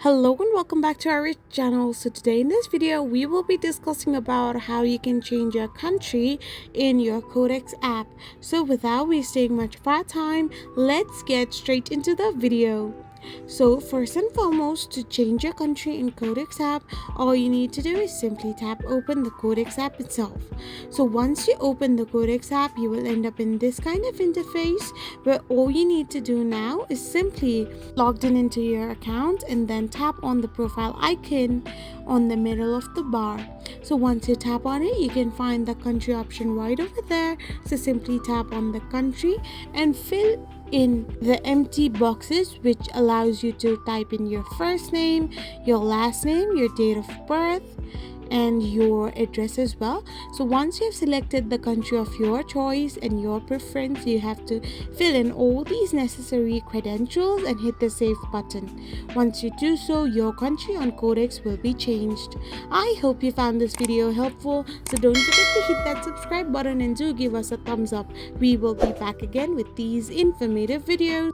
Hello and welcome back to our channel. So today in this video we will be discussing about how you can change your country in your Quotex app. So without wasting much of our time, let's get straight into the video. So first and foremost, to change your country in Quotex app, all you need to do is simply tap open the Quotex app itself. So once you open the Quotex app, you will end up in this kind of interface where all you need to do now is simply logged in into your account and then tap on the profile icon on the middle of the bar. So once you tap on it, you can find the country option right over there. So simply tap on the country and fill in the empty boxes, which allows you to type in your first name, your last name, your date of birth, and your address as well. So once you have selected the country of your choice and your preference, you have to fill in all these necessary credentials and hit the save button. Once you do so, your country on Quotex will be changed. I hope you found this video helpful, so don't forget to hit that subscribe button and do give us a thumbs up. We will be back again with these informative videos.